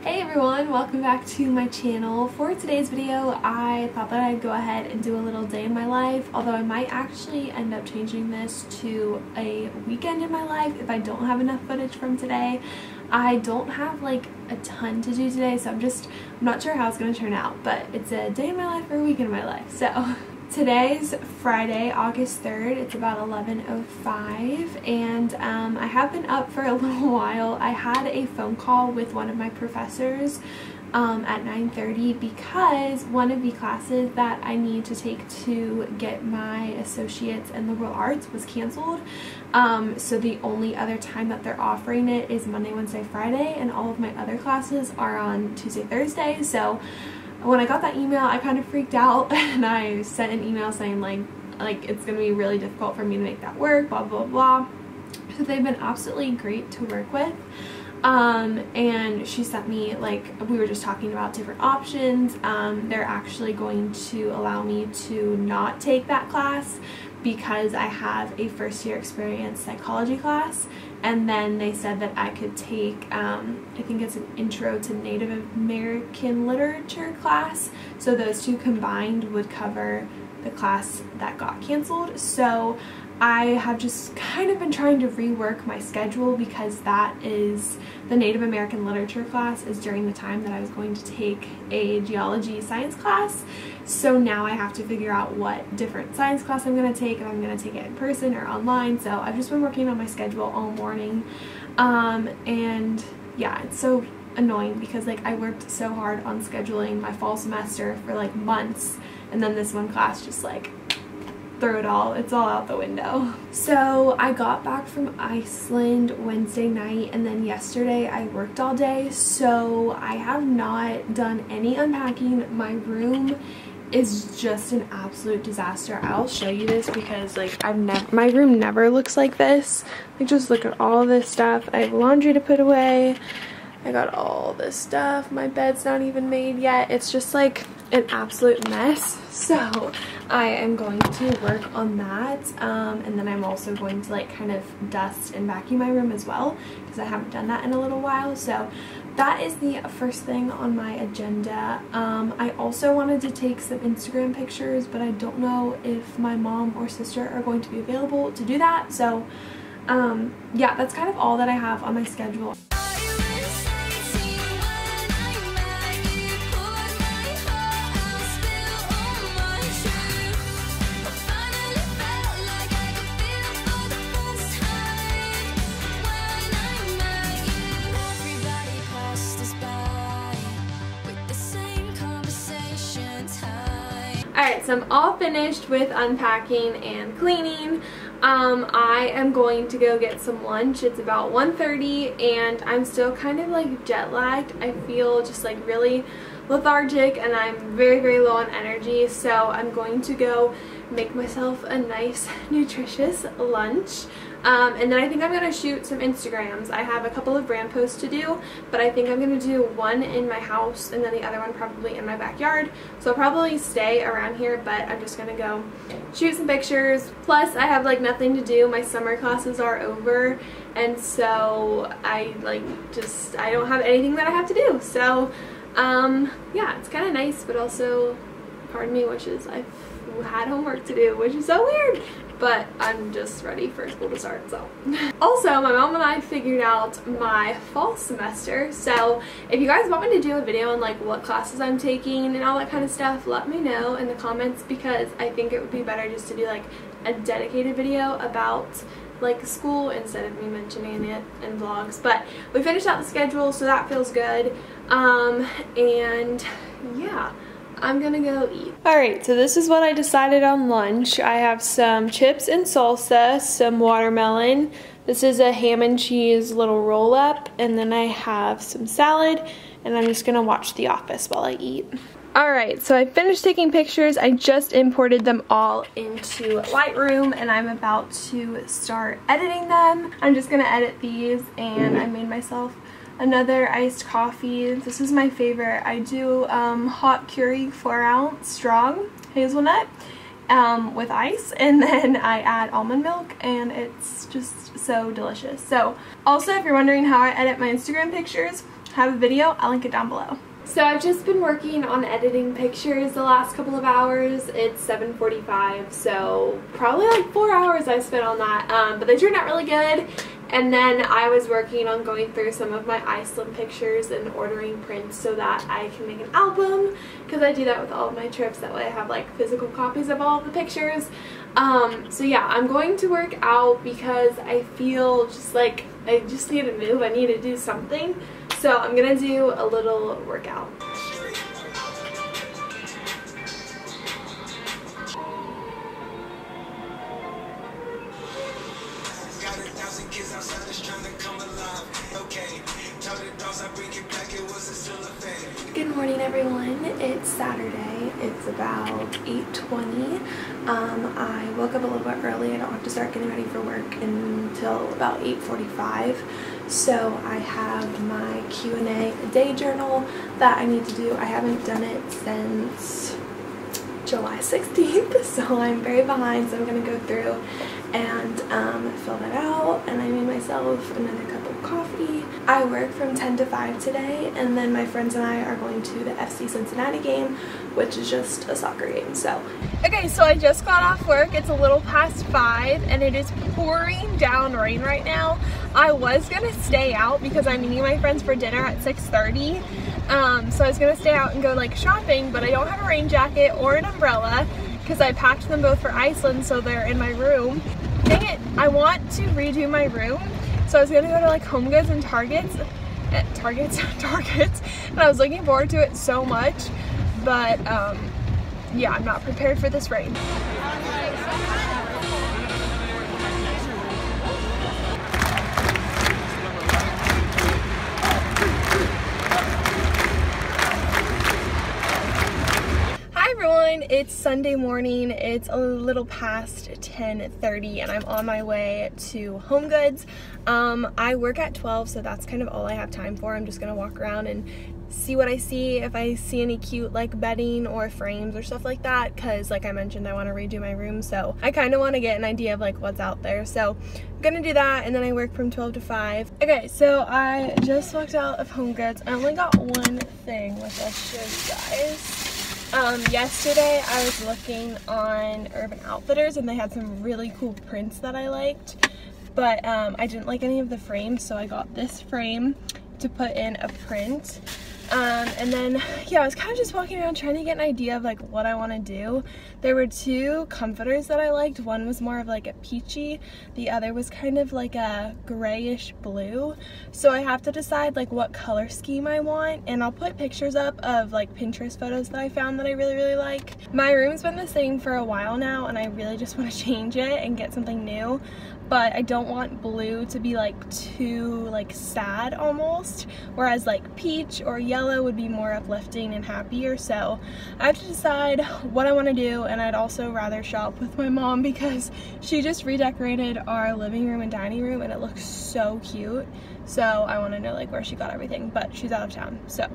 Hey everyone, welcome back to my channel. For today's video, I thought that I'd go ahead and do a little day in my life, although I might actually end up changing this to a weekend in my life if I don't have enough footage from today. I don't have like a ton to do today, so I'm not sure how it's going to turn out, but it's a day in my life or a weekend in my life. So today's Friday, August 3rd. It's about 11:05 and I have been up for a little while. I had a phone call with one of my professors at 9:30 because one of the classes that I need to take to get my associates in liberal arts was canceled. So the only other time that they're offering it is Monday, Wednesday, Friday, and all of my other classes are on Tuesday, Thursday. So when I got that email, I kind of freaked out and I sent an email saying like it's gonna be really difficult for me to make that work, blah blah blah. So they've been absolutely great to work with. And she sent me, we were just talking about different options. They're actually going to allow me to not take that class because I have a first year experience psychology class, and then they said that I could take I think it's an intro to Native American literature class, so those two combined would cover the class that got canceled. So I have just kind of been trying to rework my schedule because the Native American literature class is during the time that I was going to take a geology science class. So now I have to figure out what different science class I'm going to take, if I'm going to take it in person or online. So I've just been working on my schedule all morning. And yeah, it's so annoying because I worked so hard on scheduling my fall semester for months, and then this one class just throw it all. It's all out the window. So I got back from Iceland Wednesday night, and then yesterday I worked all day, so I have not done any unpacking. My room is just an absolute disaster. I'll show you this because my room never looks like this. Just look at all this stuff. I have laundry to put away. I got all this stuff. My bed's not even made yet. It's just an absolute mess. So I am going to work on that, and then I'm also going to kind of dust and vacuum my room as well because I haven't done that in a little while. So that is the first thing on my agenda. I also wanted to take some Instagram pictures, but I don't know if my mom or sister are going to be available to do that. So yeah, that's kind of all that I have on my schedule. Alright, so I'm all finished with unpacking and cleaning. I am going to go get some lunch. It's about 1:30 and I'm still kind of jet lagged. I feel just really lethargic and I'm very, very low on energy. So I'm going to go make myself a nice, nutritious lunch. And then I think I'm going to shoot some Instagrams. I have a couple of brand posts to do, but I think I'm going to do one in my house and then the other one probably in my backyard. So I'll probably stay around here, but I'm just going to go shoot some pictures. Plus I have nothing to do. My summer classes are over, and so I don't have anything that I have to do. So yeah, it's kind of nice, but also part of me wishes I've had homework to do, which is so weird. But I'm just ready for school to start. So also, my mom and I figured out my fall semester, so if you guys want me to do a video on what classes I'm taking and all that kind of stuff, let me know in the comments, because I think it would be better just to do a dedicated video about school instead of me mentioning it in vlogs. But we finished out the schedule, so that feels good. And yeah, I'm gonna go eat. Alright, so this is what I decided on lunch. I have some chips and salsa, some watermelon. This is a ham and cheese little roll up, and then I have some salad, and I'm just gonna watch The Office while I eat. Alright, so I finished taking pictures. I just imported them all into Lightroom, and I'm about to start editing them. I'm just gonna edit these, and I made myself another iced coffee. This is my favorite. I do hot Keurig 4-ounce strong hazelnut with ice, and then I add almond milk, and it's just so delicious. So also, if you're wondering how I edit my Instagram pictures, have a video, I'll link it down below. So I've just been working on editing pictures the last couple of hours. It's 7:45, so probably like 4 hours I spent on that, but they turned out really good. And then I was working on going through some of my Iceland pictures and ordering prints so that I can make an album, because I do that with all of my trips. That way I have like physical copies of all of the pictures. So yeah, I'm going to work out because I feel just like I just need to move. I need to do something. So I'm gonna do a little workout. Good morning, everyone. It's Saturday. It's about 8:20. I woke up a little bit early. I don't have to start getting ready for work until about 8:45. So I have my Q&A day journal that I need to do. I haven't done it since July 16th, so I'm very behind. So I'm going to go through and fill that out, and I made myself another cup of coffee. I work from 10 to 5 today, and then my friends and I are going to the FC Cincinnati game, which is just a soccer game. So okay, so I just got off work. It's a little past 5 and it is pouring down rain right now. I was gonna stay out because I'm meeting my friends for dinner at 6:30. So I was gonna stay out and go like shopping, but I don't have a rain jacket or an umbrella because I packed them both for Iceland, so they're in my room. Dang it, I want to redo my room. So I was gonna go to like Home Goods and Targets, and I was looking forward to it so much, but yeah, I'm not prepared for this rain. It's Sunday morning. It's a little past 10:30 and I'm on my way to Home Goods. I work at 12, so that's kind of all I have time for. I'm just gonna walk around and see what I see, if I see any cute like bedding or frames or stuff like that, because like I mentioned, I want to redo my room, so I kind of want to get an idea of like what's out there. So I'm gonna do that, and then I work from 12 to 5. Okay, so I just walked out of Home Goods. I only got one thing, which I'll show you guys. Yesterday I was looking on Urban Outfitters and they had some really cool prints that I liked, but I didn't like any of the frames, so I got this frame to put in a print. And then yeah, I was kind of just walking around trying to get an idea of like what I want to do. There were two comforters that I liked. One was more of like a peachy, the other was kind of like a grayish blue. So I have to decide like what color scheme I want, and I'll put pictures up of like Pinterest photos that I found that I really like. My room's been the same for a while now and I really just want to change it and get something new, but I don't want blue to be like too like sad almost, whereas like peach or yellow would be more uplifting and happier. So I have to decide what I want to do, and I'd also rather shop with my mom because she just redecorated our living room and dining room and it looks so cute. So I want to know like where she got everything, but she's out of town, so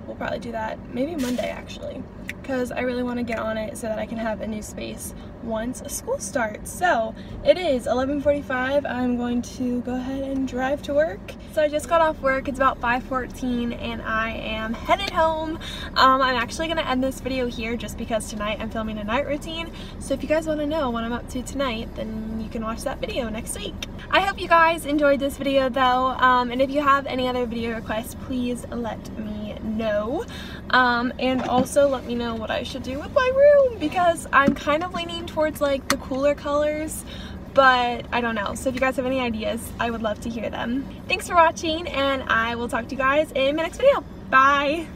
we'll probably do that maybe Monday actually, because I really want to get on it so that I can have a new space once school starts. So it is 11:45. I'm going to go ahead and drive to work. So I just got off work. It's about 5:14 and I am headed home. I'm actually going to end this video here just because tonight I'm filming a night routine. So if you guys want to know what I'm up to tonight, then you can watch that video next week. I hope you guys enjoyed this video though, and if you have any other video requests, please let me know. And also let me know what I should do with my room, because I'm kind of leaning towards like the cooler colors, but I don't know. So if you guys have any ideas, I would love to hear them. Thanks for watching, and I will talk to you guys in my next video. Bye!